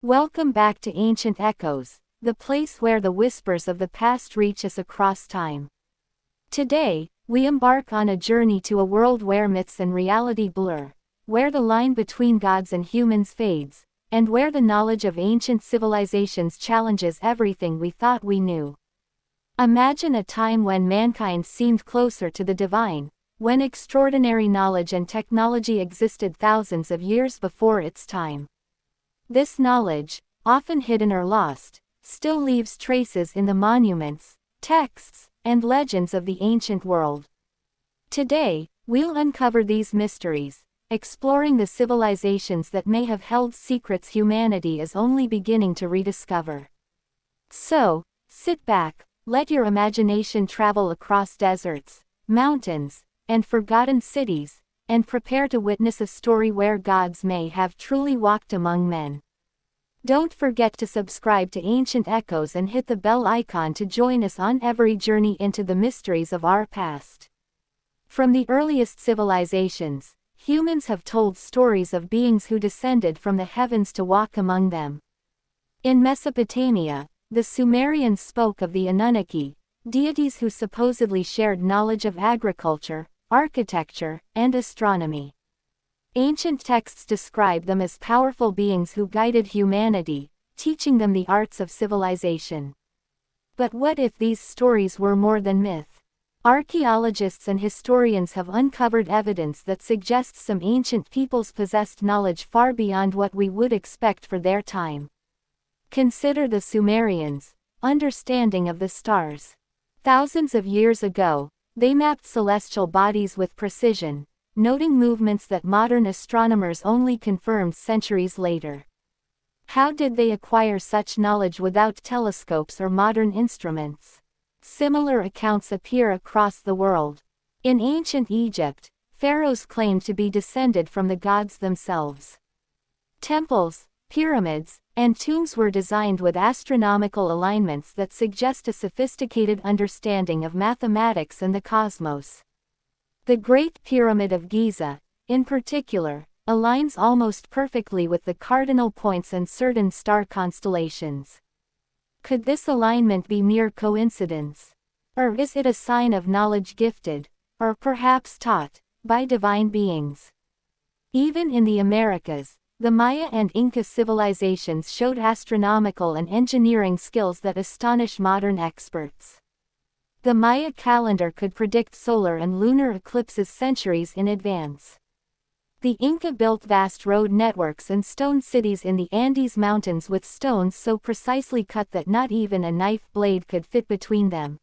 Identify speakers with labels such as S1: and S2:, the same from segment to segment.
S1: Welcome back to Ancient Echoes, the place where the whispers of the past reach us across time. Today, we embark on a journey to a world where myths and reality blur, where the line between gods and humans fades, and where the knowledge of ancient civilizations challenges everything we thought we knew. Imagine a time when mankind seemed closer to the divine, when extraordinary knowledge and technology existed thousands of years before its time. This knowledge, often hidden or lost, still leaves traces in the monuments, texts, and legends of the ancient world. Today, we'll uncover these mysteries, exploring the civilizations that may have held secrets humanity is only beginning to rediscover. So, sit back, let your imagination travel across deserts, mountains, and forgotten cities, and prepare to witness a story where gods may have truly walked among men. Don't forget to subscribe to Ancient Echoes and hit the bell icon to join us on every journey into the mysteries of our past. From the earliest civilizations, humans have told stories of beings who descended from the heavens to walk among them. In Mesopotamia, the Sumerians spoke of the Anunnaki, deities who supposedly shared knowledge of agriculture, architecture, and astronomy. Ancient texts describe them as powerful beings who guided humanity, teaching them the arts of civilization. But what if these stories were more than myth? Archaeologists and historians have uncovered evidence that suggests some ancient peoples possessed knowledge far beyond what we would expect for their time. Consider the Sumerians' understanding of the stars. Thousands of years ago, they mapped celestial bodies with precision, noting movements that modern astronomers only confirmed centuries later. How did they acquire such knowledge without telescopes or modern instruments? Similar accounts appear across the world. In ancient Egypt, pharaohs claimed to be descended from the gods themselves. Temples, pyramids, and tombs were designed with astronomical alignments that suggest a sophisticated understanding of mathematics and the cosmos. The Great Pyramid of Giza, in particular, aligns almost perfectly with the cardinal points and certain star constellations. Could this alignment be mere coincidence? Or is it a sign of knowledge gifted, or perhaps taught, by divine beings? Even in the Americas, the Maya and Inca civilizations showed astronomical and engineering skills that astonish modern experts. The Maya calendar could predict solar and lunar eclipses centuries in advance. The Inca built vast road networks and stone cities in the Andes Mountains with stones so precisely cut that not even a knife blade could fit between them.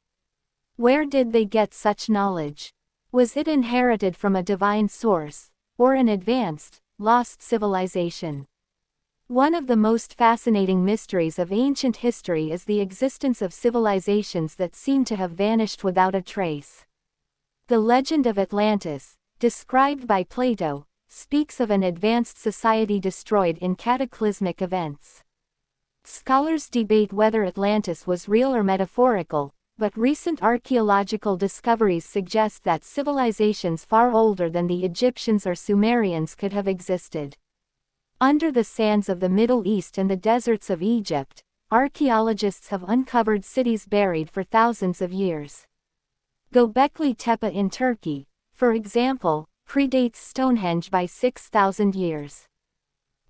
S1: Where did they get such knowledge? Was it inherited from a divine source, or an advanced, lost civilization? One of the most fascinating mysteries of ancient history is the existence of civilizations that seem to have vanished without a trace. The legend of Atlantis, described by Plato, speaks of an advanced society destroyed in cataclysmic events. Scholars debate whether Atlantis was real or metaphorical, but recent archaeological discoveries suggest that civilizations far older than the Egyptians or Sumerians could have existed. Under the sands of the Middle East and the deserts of Egypt, archaeologists have uncovered cities buried for thousands of years. Göbekli Tepe in Turkey, for example, predates Stonehenge by 6,000 years.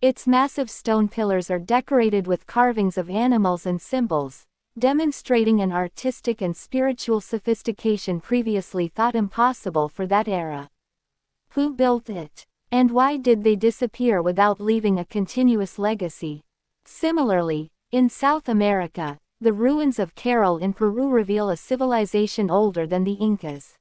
S1: Its massive stone pillars are decorated with carvings of animals and symbols, demonstrating an artistic and spiritual sophistication previously thought impossible for that era. Who built it? And why did they disappear without leaving a continuous legacy? Similarly, in South America, the ruins of Caral in Peru reveal a civilization older than the Incas.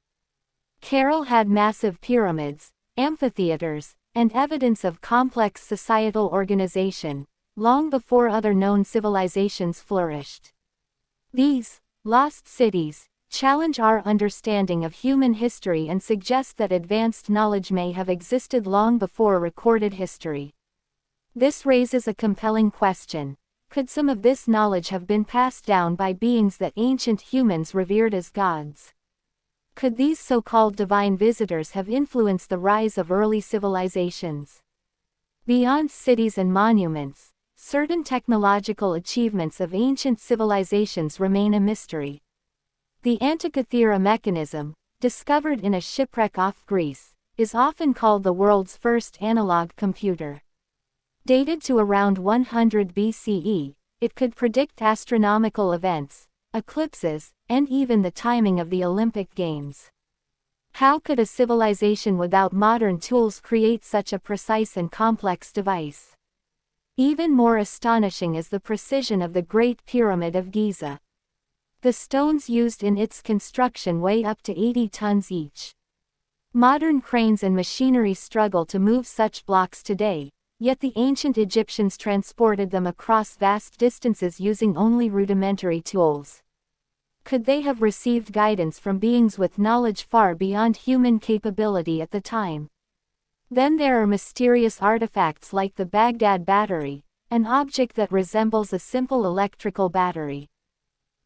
S1: Caral had massive pyramids, amphitheaters, and evidence of complex societal organization, long before other known civilizations flourished. These lost cities challenge our understanding of human history and suggest that advanced knowledge may have existed long before recorded history. This raises a compelling question. Could some of this knowledge have been passed down by beings that ancient humans revered as gods? Could these so-called divine visitors have influenced the rise of early civilizations? Beyond cities and monuments, certain technological achievements of ancient civilizations remain a mystery. The Antikythera mechanism, discovered in a shipwreck off Greece, is often called the world's first analog computer. Dated to around 100 BCE, it could predict astronomical events, eclipses, and even the timing of the Olympic Games. How could a civilization without modern tools create such a precise and complex device? Even more astonishing is the precision of the Great Pyramid of Giza. The stones used in its construction weigh up to 80 tons each. Modern cranes and machinery struggle to move such blocks today, yet the ancient Egyptians transported them across vast distances using only rudimentary tools. Could they have received guidance from beings with knowledge far beyond human capability at the time? Then there are mysterious artifacts like the Baghdad battery, an object that resembles a simple electrical battery.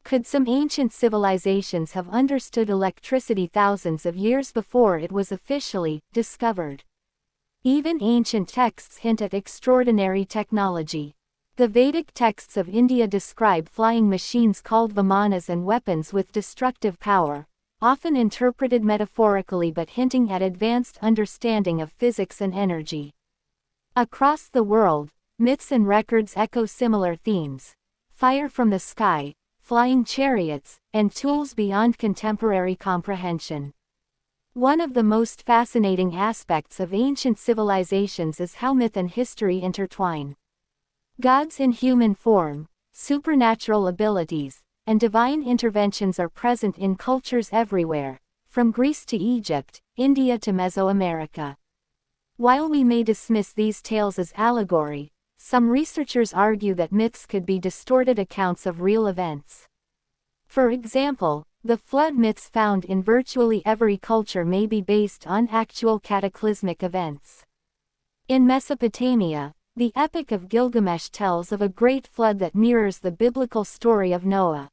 S1: Could some ancient civilizations have understood electricity thousands of years before it was officially discovered? Even ancient texts hint at extraordinary technology. The Vedic texts of India describe flying machines called vimanas and weapons with destructive power, often interpreted metaphorically but hinting at advanced understanding of physics and energy. Across the world, myths and records echo similar themes: fire from the sky, flying chariots, and tools beyond contemporary comprehension. One of the most fascinating aspects of ancient civilizations is how myth and history intertwine. Gods in human form, supernatural abilities, and divine interventions are present in cultures everywhere, from Greece to Egypt, India to Mesoamerica. While we may dismiss these tales as allegory, some researchers argue that myths could be distorted accounts of real events. For example, the flood myths found in virtually every culture may be based on actual cataclysmic events. In Mesopotamia, the Epic of Gilgamesh tells of a great flood that mirrors the biblical story of Noah.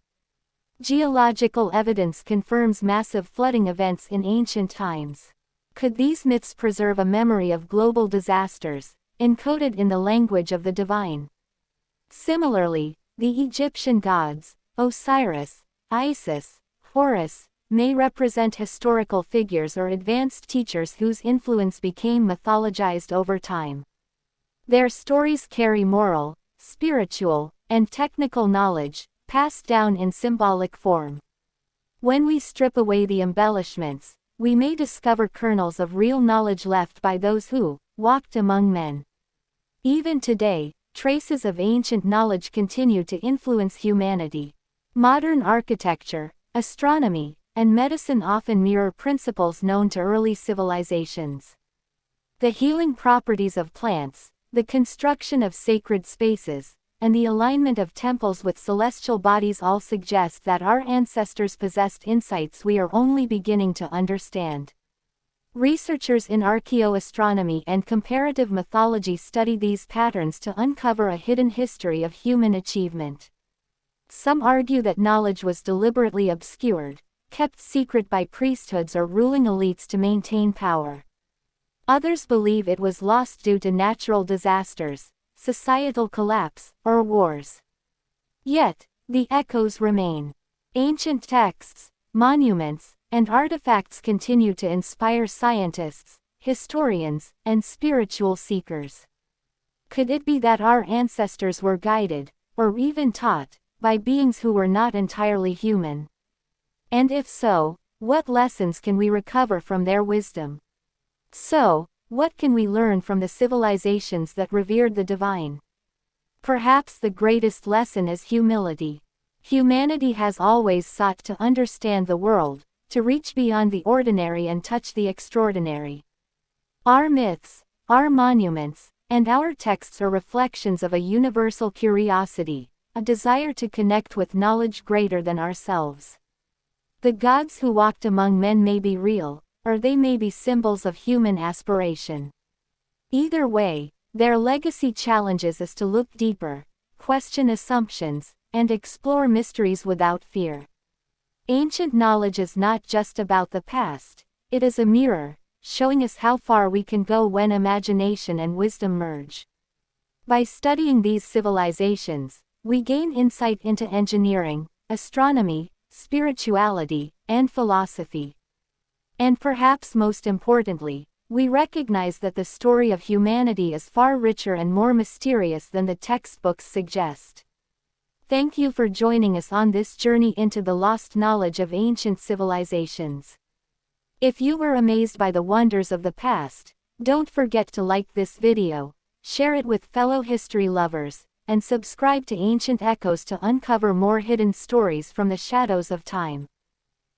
S1: Geological evidence confirms massive flooding events in ancient times. Could these myths preserve a memory of global disasters, encoded in the language of the divine? Similarly, the Egyptian gods, Osiris, Isis, Horus, may represent historical figures or advanced teachers whose influence became mythologized over time. Their stories carry moral, spiritual, and technical knowledge, passed down in symbolic form. When we strip away the embellishments, we may discover kernels of real knowledge left by those who walked among men. Even today, traces of ancient knowledge continue to influence humanity. Modern architecture, astronomy, and medicine often mirror principles known to early civilizations. The healing properties of plants, the construction of sacred spaces, and the alignment of temples with celestial bodies all suggest that our ancestors possessed insights we are only beginning to understand. Researchers in archaeoastronomy and comparative mythology study these patterns to uncover a hidden history of human achievement. Some argue that knowledge was deliberately obscured, kept secret by priesthoods or ruling elites to maintain power. Others believe it was lost due to natural disasters, societal collapse, or wars. Yet, the echoes remain. Ancient texts, monuments, and artifacts continue to inspire scientists, historians, and spiritual seekers. Could it be that our ancestors were guided, or even taught, by beings who were not entirely human? And if so, what lessons can we recover from their wisdom? So, what can we learn from the civilizations that revered the divine? Perhaps the greatest lesson is humility. Humanity has always sought to understand the world, to reach beyond the ordinary and touch the extraordinary. Our myths, our monuments, and our texts are reflections of a universal curiosity, a desire to connect with knowledge greater than ourselves. The gods who walked among men may be real, or they may be symbols of human aspiration. Either way, their legacy challenges us to look deeper, question assumptions, and explore mysteries without fear. Ancient knowledge is not just about the past, it is a mirror, showing us how far we can go when imagination and wisdom merge. By studying these civilizations, we gain insight into engineering, astronomy, spirituality, and philosophy. And perhaps most importantly, we recognize that the story of humanity is far richer and more mysterious than the textbooks suggest. Thank you for joining us on this journey into the lost knowledge of ancient civilizations. If you were amazed by the wonders of the past, don't forget to like this video, share it with fellow history lovers, and subscribe to Ancient Echoes to uncover more hidden stories from the shadows of time.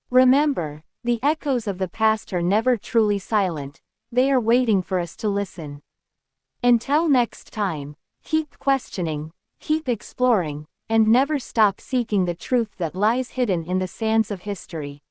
S1: Remember, the echoes of the past are never truly silent, they are waiting for us to listen. Until next time, keep questioning, keep exploring, and never stop seeking the truth that lies hidden in the sands of history.